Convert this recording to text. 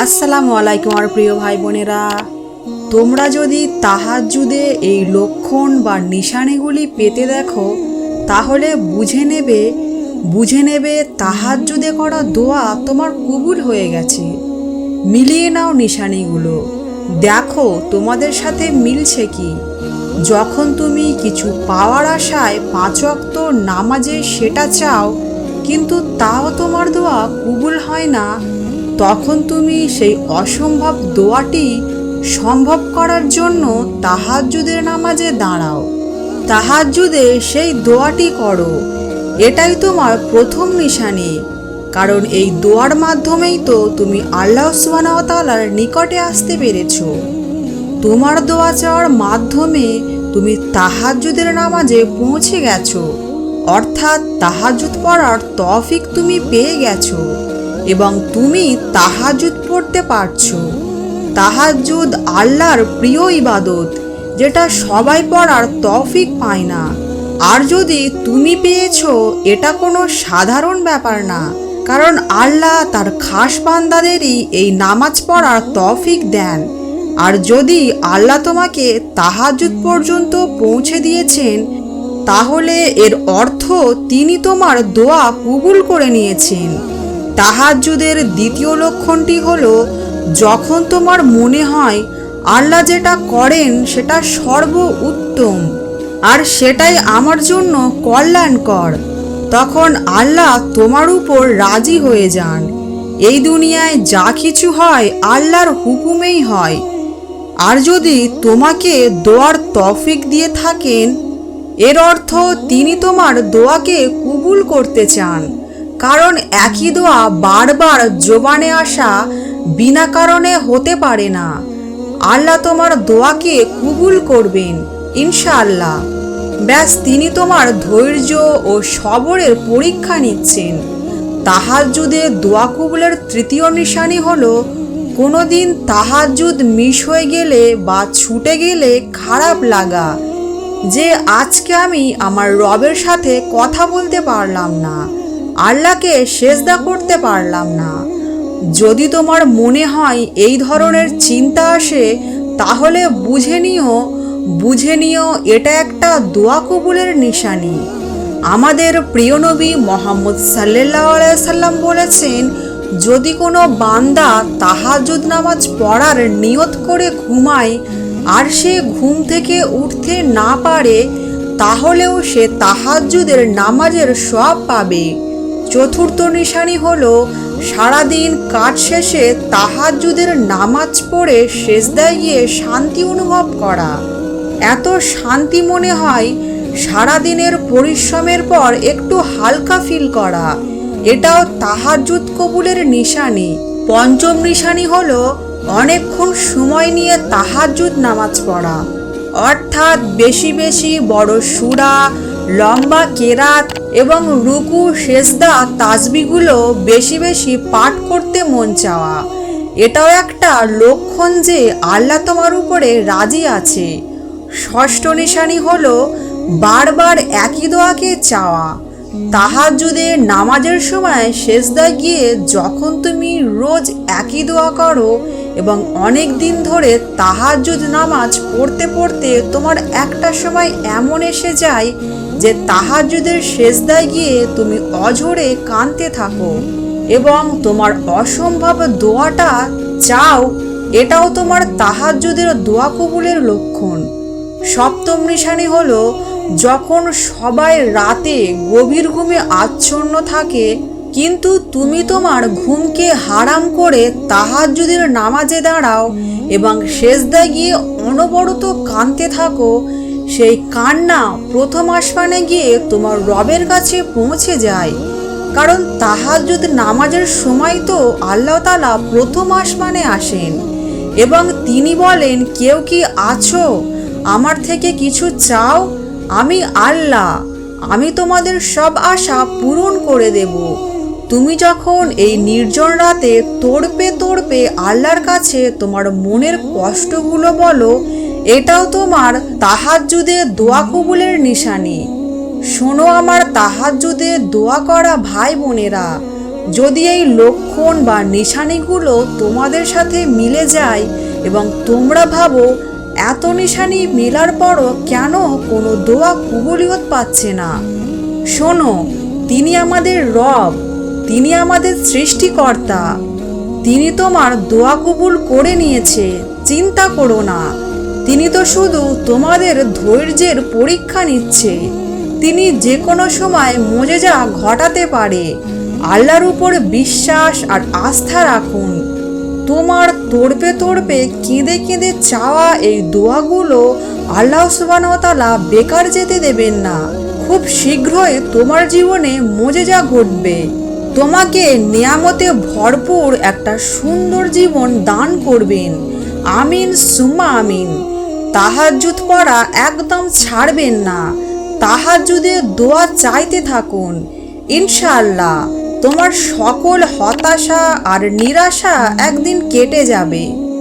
আসসালামু আলাইকুম আর প্রিয় ভাই বোনেরা, তোমরা যদি তাহাজ্জুদে এই লক্ষণ বা নিশানিগুলি পেতে দেখো তাহলে বুঝে নেবে তাহাজ্জুদে করা দোয়া তোমার কবুল হয়ে গেছে। মিলিয়ে নাও নিশানিগুলো, দেখো তোমাদের সাথে মিলছে কি। যখন তুমি কিছু পাওয়ার আশায় 5 ওয়াক্ত নামাজে সেটা চাও কিন্তু তাও তোমার দোয়া কবুল হয় না, তখন তুমি সেই অসম্ভব দোয়াটি সম্ভব করার জন্য তাহাজ্জুদের নামাজে দাঁড়াও। তাহাজ্জুদে সেই দোয়াটি করো, এটাই তোমার প্রথম নিশানি। কারণ এই দোয়ার মাধ্যমেই তো তুমি আল্লাহ সুবহানাহু ওয়া তাআলার নিকটে আসতে পেরেছো। তোমার দোয়া চাওয়ার মাধ্যমে তুমি তাহাজ্জুদের নামাজে পৌঁছে গেছো, অর্থাৎ তাহাজ্জুদ পড়ার তৌফিক তুমি পেয়ে গেছো এবং তুমি তাহাজ্জুদ পড়তে পারছো। তাহাজ্জুদ আল্লাহর প্রিয় ইবাদত, যেটা সবাই পড়ার তৌফিক পায় না। আর যদি তুমি পেয়েছো, এটা কোনো সাধারণ ব্যাপার না, কারণ আল্লাহ তার খাস বান্দাদেরই এই নামাজ পড়ার তৌফিক দেন। আর যদি আল্লাহ তোমাকে তাহাজ্জুদ পর্যন্ত পৌঁছে দিয়েছেন, তাহলে এর অর্থ তিনি তোমার দোয়া কবুল করে নিয়েছেন। তাহাজ্জুদের দ্বিতীয় লক্ষণটি হলো, যখন তোমার মনে হয় আল্লাহ যেটা করেন সেটা সর্ব উত্তম আর সেটাই আমার জন্য কল্যাণকর, তখন আল্লাহ তোমার উপর রাজি হয়ে যান। এই দুনিয়ায় যা কিছু হয় আল্লাহর হুকুমেই হয়। আর যদি তোমাকে দোয়ার তৌফিক দিয়ে থাকেন, এর অর্থ তিনি তোমার দোয়াকে কবুল করতে চান। কারণ একই দোয়া বারবার জবানে আসা বিনা কারণে হতে পারে না। আল্লাহ তোমার দোয়াকে কবুল করবেন ইনশাআল্লাহ। ব্যাস তিনি তোমার ধৈর্য ও সবরের পরীক্ষা নিচ্ছেন। তাহাজ্জুদে দোয়া কবুলের তৃতীয় নিশানি হলো, কোনোদিন তাহাজ্জুদ মিস হয়ে গেলে বা ছুটে গেলে খারাপ লাগা, যে আজকে আমি আমার রবের সাথে কথা বলতে পারলাম না, আল্লাহকে সেজদা করতে পারলাম না। যদি তোমার মনে হয় এই ধরনের চিন্তা আসে, তাহলে বুঝে নিও এটা একটা দোয়া কবুলের নিশানি। আমাদের প্রিয় নবী মুহাম্মদ সাল্লাল্লাহু আলাইহি সাল্লাম বলেছেন, যদি কোনো বান্দা তাহাজ্জুদ নামাজ পড়ার নিয়ত করে ঘুমায় আর সে ঘুম থেকে উঠতে না পারে, তাহলেও সে তাহাজ্জুদের নামাজের সওয়াব পাবে। চতুর্থ নিশানি হলো, সারাদিন কাজ শেষে তাহাজ্জুদের নামাজ পড়ে সেজদায় গিয়ে শান্তি অনুভব করা। এত শান্তি মনে হয় সারাদিনের পরিশ্রমের পর একটু হালকা ফিল করা, এটাও তাহাজ্জুদ কবুলের নিশানি। পঞ্চম নিশানি হলো, অনেকক্ষণ সময় নিয়ে তাহাজ্জুদ নামাজ পড়া, অর্থাৎ বেশি বেশি বড় সূরা, লম্বা কেরাত এবং রুকু সেজদা তাসবিহগুলো বেশি বেশি পাঠ করতে মন চাওয়া। এটাও একটা লক্ষণ যে আল্লাহ তোমার উপরে রাজি আছে। ষষ্ঠ নিশানি হলো, বারবার একই দোয়াকে চাওয়া। তাহাজ্জুদে নামাজের সময় সেজদায় গিয়ে যখন তুমি রোজ একই দোয়া করো এবং অনেক দিন ধরে তাহাজ্জুদ নামাজ পড়তে পড়তে তোমার একটা সময় এমন এসে যায় যে তাহাজ্জুদের সেজদায় গিয়ে তুমি অঝরে কাঁদতে থাকো এবং তোমার অসম্ভব দোয়াটা চাও, এটাও তোমার তাহাজ্জুদের দোয়া কবুলের লক্ষণ। সপ্তম নিশানি হলো, যখন সবাই রাতে গভীর ঘুমে আচ্ছন্ন থাকে কিন্তু তুমি তোমার ঘুমকে হারাম করে তাহাজ্জুদের নামাজে দাঁড়াও এবং সেজদায় গিয়ে অনবরত কাঁদতে থাকো, সেই কান্না প্রথম আসমানে গিয়ে তোমার রবের কাছে পৌঁছে যায়। কারণ তাহাজ্জুদ নামাজের সময় তো আল্লাহ তাআলা প্রথম আসমানে আসেন এবং তিনি বলেন, কেউ কি আছো আমার থেকে কিছু চাও? আমি আল্লাহ, আমি তোমাদের সব আশা পূরণ করে দেব। তুমি যখন এই নির্জন রাতে তড়পে আল্লাহর কাছে তোমার মনের কষ্টগুলো বলো, এটাও তোমার তাহাজ্জুদে দোয়া কবুলের নিশানি। শোনো আমার তাহাজ্জুদে দোয়া করা ভাই বোনেরা, যদি এই লক্ষণ বা নিশানিগুলো তোমাদের সাথে মিলে যায় এবং তোমরা ভাবো এত নিশানি মেলার পরও কেন কোনো দোয়া কবুলিয়ত পাচ্ছে না, শোনো, তিনি আমাদের রব, তিনি আমাদের সৃষ্টিকর্তা, তিনি তোমার দোয়া কবুল করে নিয়েছে, চিন্তা করো না। তিনি তো শুধু তোমাদের ধৈর্যের পরীক্ষা নিচ্ছে। তিনি যে কোনো সময় মোজেজা ঘটাতে পারে। আল্লাহর উপর বিশ্বাস আর আস্থা রাখুন। তোমার তড়পে তড়পে কেঁদে কেঁদে চাওয়া এই দোয়াগুলো আল্লাহ সুবহানাহু ওয়া তাআলা বেকার যেতে দেবেন না। খুব শীঘ্রই তোমার জীবনে মোজেজা ঘটবে, তোমাকে নিয়ামতে ভরপুর একটা সুন্দর জীবন দান করবেন। আমিন সুম্মা আমিন। তাহাজ্জুদ পড়া একদম ছাড়বেন না। তাহাজ্জুদে দোয়া চাইতে থাকুন। ইনশাআল্লাহ তোমার সকল হতাশা আর নিরাশা একদিন কেটে যাবে।